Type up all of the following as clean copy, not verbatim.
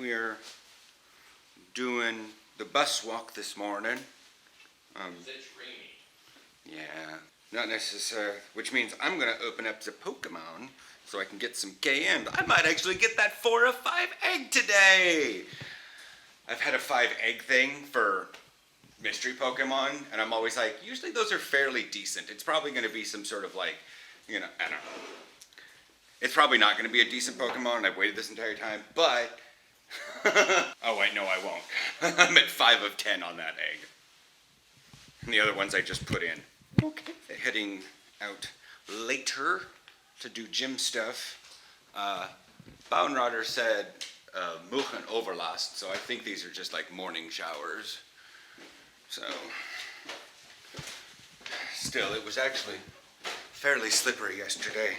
we're doing the bus walk this morning. It's rainy. Yeah, not necessary, which means I'm gonna open up the Pokemon so I can get some KM. I might actually get that 4 of 5 egg today. I've had a 5 egg thing for mystery Pokemon, and I'm always like, usually those are fairly decent. It's probably gonna be some sort of like, I don't know. It's probably not gonna be a decent Pokemon, and I've waited this entire time, but, oh wait, no I won't. I'm at 5 of 10 on that egg. And the other ones I just put in. Okay. Heading out later to do gym stuff. Bauenrader said Muchen Overlast, so I think these are just like morning showers. So, still, it was actually fairly slippery yesterday.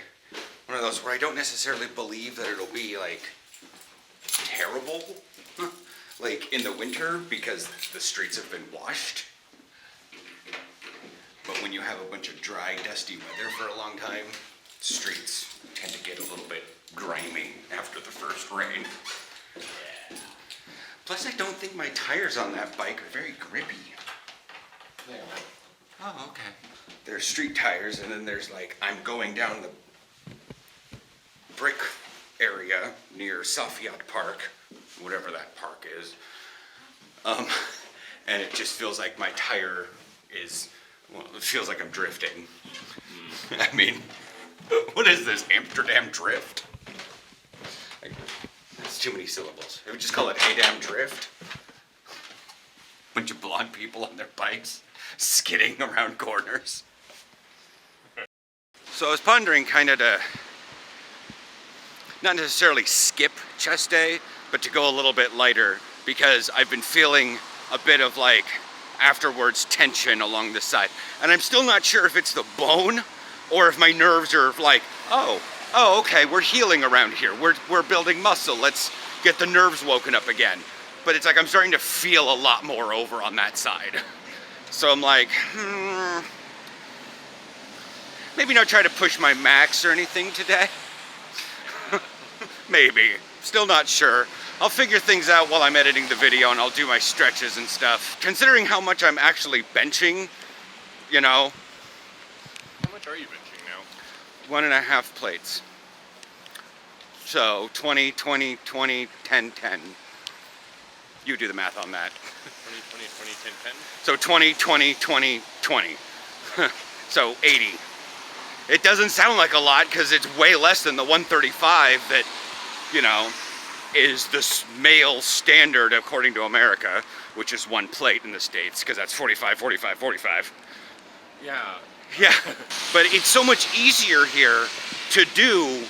One of those where I don't necessarily believe that it'll be like terrible, like in the winter, because the streets have been washed. But when you have a bunch of dry, dusty weather for a long time, streets tend to get a little bit grimy after the first rain. Yeah. Plus, I don't think my tires on that bike are very grippy. Yeah. Oh, okay. There's street tires, and then there's like, I'm going down the brick area near Safiat Park, whatever that park is. And it just feels like my tire is, well, it feels like I'm drifting. I mean, what is this, Amsterdam drift? That's too many syllables. I would just call it Adam drift. Bunch of blonde people on their bikes skidding around corners. So I was pondering kind of to not necessarily skip chest day, but to go a little bit lighter, because I've been feeling a bit of like afterwards tension along this side. And I'm still not sure if it's the bone or if my nerves are like, oh, okay, we're healing around here. We're building muscle. Let's get the nerves woken up again. But it's like I'm starting to feel a lot more over on that side. So I'm like, maybe not try to push my max or anything today. Maybe. Still not sure. I'll figure things out while I'm editing the video, and I'll do my stretches and stuff. Considering how much I'm actually benching, you know. How much are you benching now? 1.5 plates. So 20, 20, 20, 10, 10. You do the math on that. 20, 20, 20, 10, 10? So 20, 20, 20, 20. So 80. It doesn't sound like a lot because it's way less than the 135 that, you know, is the male standard according to America, which is 1 plate in the States, because that's 45, 45, 45. Yeah. Yeah, but it's so much easier here to do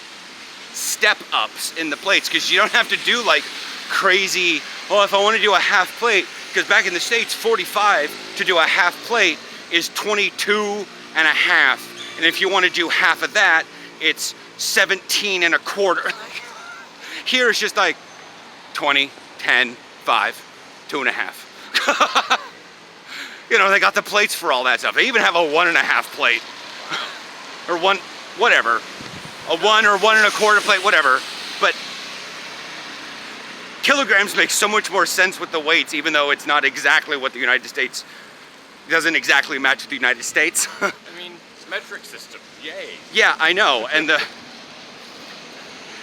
step ups in the plates, because you don't have to do like crazy, oh, if I want to do a half plate, because back in the States, 45 to do a half plate is 22 and a half. And if you want to do half of that, it's 17 and a quarter. Here it's just like 20, 10, 5, 2.5. You know, they got the plates for all that stuff. They even have a 1.5 plate. Or one, whatever. A 1 or 1.25 plate, whatever. But kilograms make so much more sense with the weights, even though it's not exactly what the United States, doesn't exactly match the United States. I mean, it's a metric system. Yay. Yeah, I know. And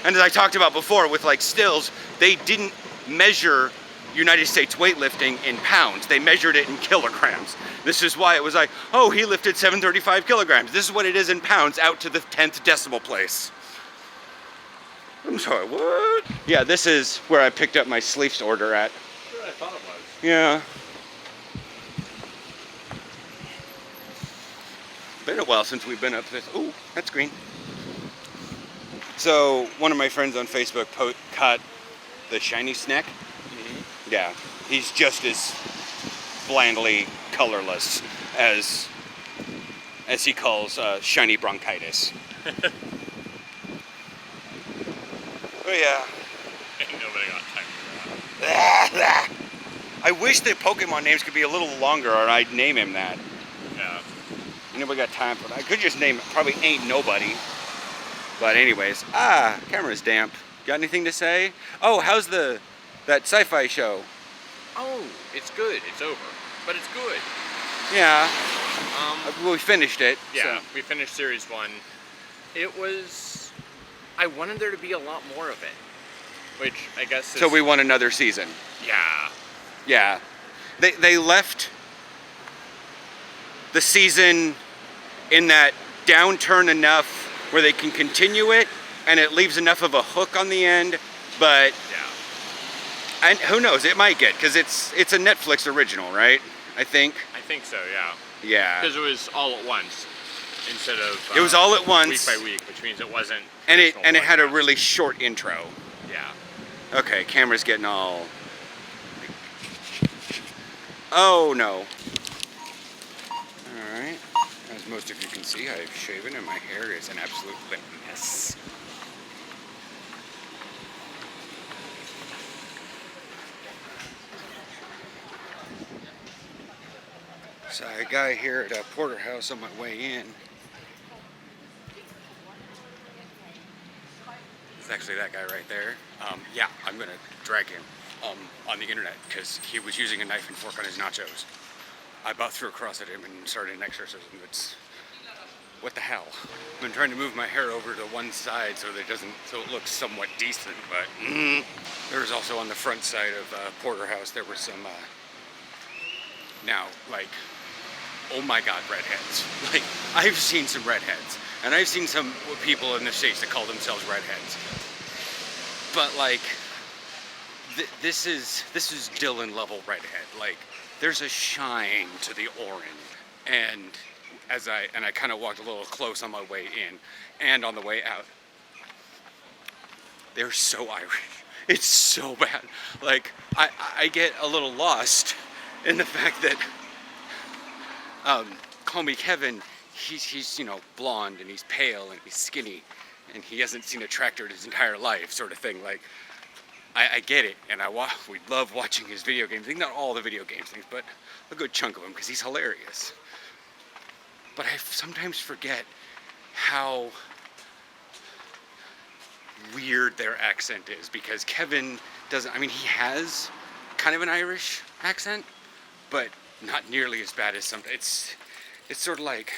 as I talked about before with like stills, they didn't measure United States weightlifting in pounds. They measured it in kilograms. This is why it was like, oh, he lifted 735 kilograms. This is what it is in pounds out to the 10th decimal place. I'm sorry, what? Yeah, this is where I picked up my Sleeps order at. That's what I thought it was. Yeah. Been a while since we've been up this. Ooh, that's green. So one of my friends on Facebook caught the shiny snack. Mm-hmm. Yeah, he's just as blandly colorless as he calls shiny bronchitis. Oh yeah. Ain't nobody got time for that. I wish the Pokemon names could be a little longer, or I'd name him that. Yeah. Nobody got time for that. I could just name it. Probably ain't nobody. But anyways, camera's damp. Got anything to say? Oh, how's the that sci-fi show. Oh, it's good. It's over, but it's good. Yeah. We finished it. Yeah, So. we finished series 1. It was. I wanted there to be a lot more of it, which I guess is. So we want another season. Yeah. Yeah. They left the season in that downturn enough where they can continue it, and it leaves enough of a hook on the end, but Yeah. and who knows, it might get, because it's a Netflix original, right? I think. I think so. Yeah. Yeah. Because it was all at once instead of. It was all at once. Week by week, which means it wasn't. And it had a podcast. really short intro. Yeah. Okay, camera's getting all. Oh no. Alright. As most of you can see, I've shaven and my hair is an absolute mess. So I got a guy here at a porterhouse on my way in. It's actually that guy right there. Yeah, I'm gonna drag him on the internet because he was using a knife and fork on his nachos. I about threw across at him and started an exorcism. It's what the hell? I've been trying to move my hair over to one side so that it looks somewhat decent, but there was also on the front side of porterhouse there were some now like, oh my god, redheads. Like, I've seen some redheads, and I've seen some people in the States that call themselves redheads. But like, this is Dylan level redhead. Like, there's a shine to the orange, and I kind of walked a little close on my way in, and on the way out. They're so Irish. It's so bad. Like, I get a little lost in the fact that, call me Kevin, he's blonde and he's pale and he's skinny and he hasn't seen a tractor in his entire life, sort of thing. Like, I get it, and we love watching his video games. I think not all the video games things, but a good chunk of them, because he's hilarious. But I sometimes forget how weird their accent is, because Kevin doesn't, I mean, he has kind of an Irish accent, but not nearly as bad as some. It's sort of like,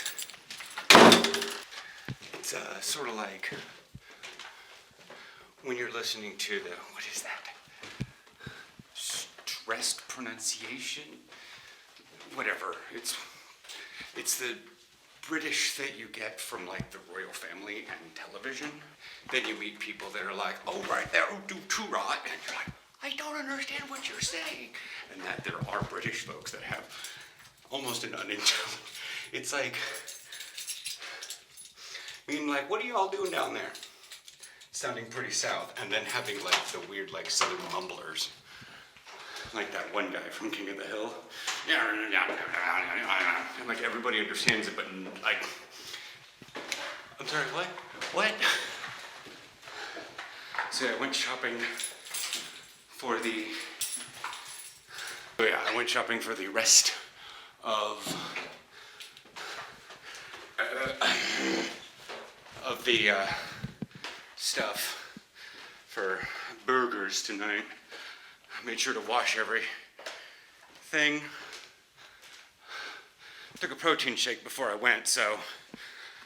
it's sort of like when you're listening to the, what is that? Stressed pronunciation? Whatever. It's the British that you get from like the royal family and television. Then you meet people that are like, oh right, that'll do too right. And you're like, I don't understand what you're saying. And that there are British folks that have almost an unintelligent, it's like, being like, what are you all doing down there? Sounding pretty south, and then having like the weird like southern mumblers. Like that one guy from King of the Hill. And like everybody understands it, but like, I'm sorry, what? What? So I went shopping for the, I went shopping for the rest of the stuff for burgers tonight. I made sure to wash everything. Took a protein shake before I went, so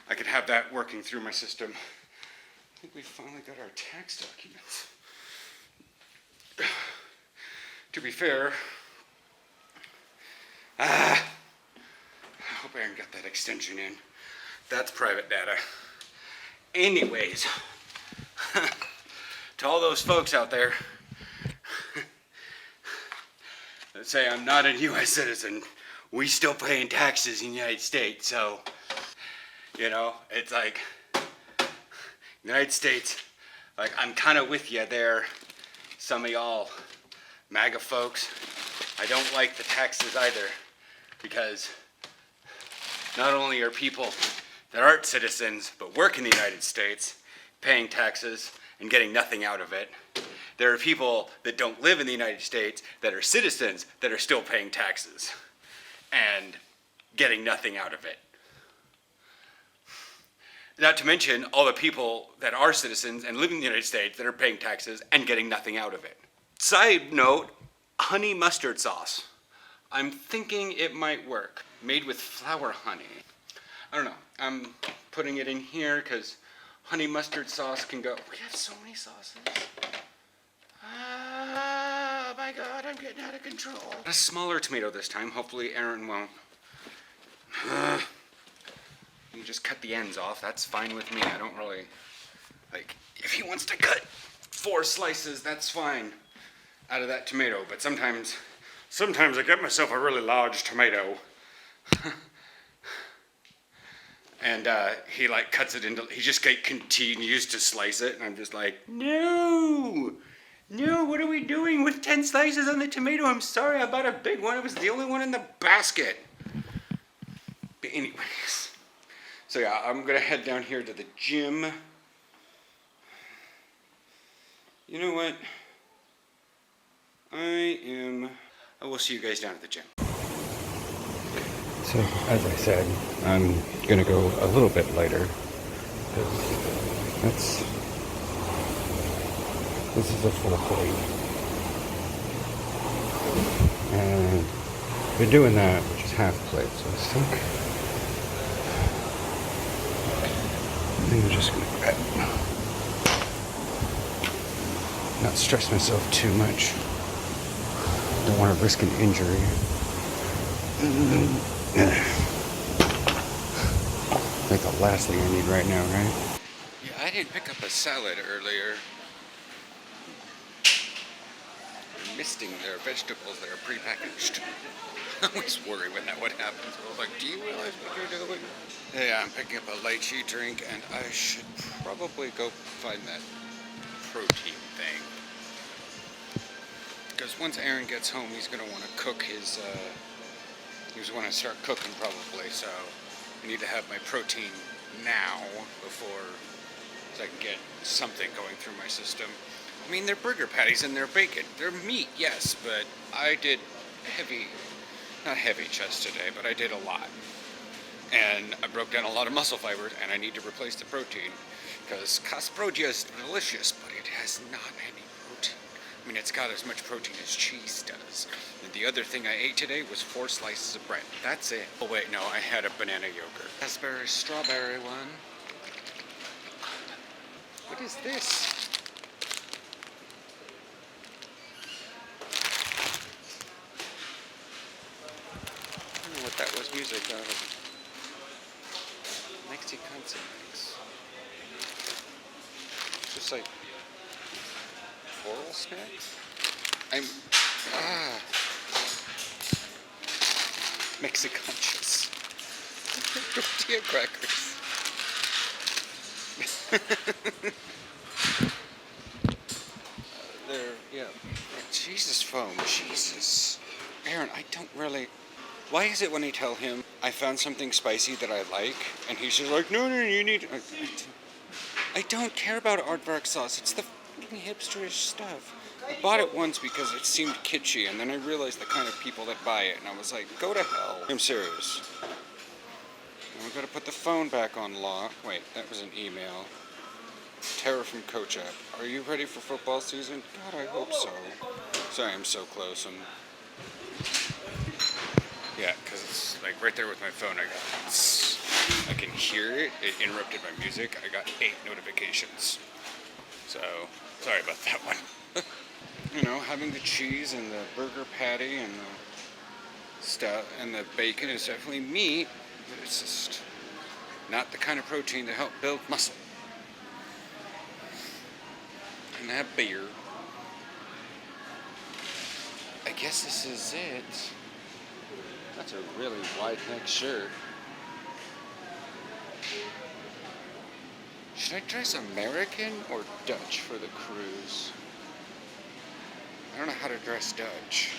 I could have that working through my system. I think we finally got our tax documents. To be fair, I hope Aaron got that extension in. That's private data. Anyways, to all those folks out there that say I'm not a U.S. citizen, we still paying taxes in the United States, so, it's like, United States, like, I'm kind of with you there, some of y'all MAGA folks. I don't like the taxes either, because not only are people that aren't citizens but work in the United States paying taxes and getting nothing out of it, there are people that don't live in the United States that are citizens that are still paying taxes and getting nothing out of it. Not to mention all the people that are citizens and live in the United States that are paying taxes and getting nothing out of it. Side note, honey mustard sauce. I'm thinking it might work. Made with flower honey. I don't know. I'm putting it in here because honey mustard sauce can go. We have so many sauces. Oh my god, I'm getting out of control. A smaller tomato this time. Hopefully Aaron won't. You just cut the ends off. That's fine with me. I don't really, like, if he wants to cut 4 slices, that's fine out of that tomato. But sometimes I get myself a really large tomato. And he like cuts it into, he just like continues to slice it. And I'm just like, no, what are we doing with 10 slices on the tomato? I'm sorry, I bought a big one. It was the only one in the basket. But anyways, so yeah, I'm gonna head down here to the gym. You know what? I will see you guys down at the gym. So, as I said, I'm gonna go a little bit lighter. This is a full plate. And I've been doing that, which is half plate, so I think I'm just gonna grab, not stress myself too much. Don't want to risk an injury. Like the last thing I need right now, right? Yeah, I didn't pick up a salad earlier. I'm misting their vegetables that are prepackaged. I always worry when that would happen. So I was like, do you realize what you're doing? Yeah, I'm picking up a lychee drink, and I should probably go find that protein thing. Because once Aaron gets home, he's going to want to cook his, he's going to start cooking probably, so I need to have my protein now before, so I can get something going through my system. I mean, they're burger patties and they're bacon. They're meat, yes, but I did not heavy chest today, but I did a lot. And I broke down a lot of muscle fibers, and I need to replace the protein, because Casprogia is delicious, but it has not any protein. I mean, it's got as much protein as cheese does. And the other thing I ate today was 4 slices of bread. That's it. Oh wait, no, I had a banana yogurt. Raspberry strawberry one. What is this? I don't know what that was music of. Mexican mix. Just like oral snacks? Mexiconscious. Tortilla crackers. Jesus foam, Jesus. Aaron, I don't really... Why is it when I tell him I found something spicy that I like, and he's just like, no, you need... I don't care about aardvark sauce. It's the fucking hipsterish stuff. I bought it once because it seemed kitschy, and then I realized the kind of people that buy it, and I was like, go to hell. I'm serious. I'm gonna put the phone back on lock. Wait, that was an email. Tara from Coach App. Are you ready for football season? God, I hope so. Sorry, I'm so close. Yeah, because it's like right there with my phone. I can hear it. It interrupted my music. I got 8 notifications. So, sorry about that one. You know, having the cheese and the burger patty and the stuff and the bacon is definitely meat, but it's just not the kind of protein to help build muscle. And that beer. I guess this is it. That's a really wide neck shirt. Should I dress American or Dutch for the cruise? I don't know how to dress Dutch.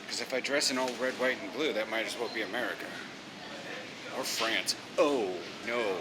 Because if I dress in all red, white, and blue, that might as well be America. Or France. Oh, no.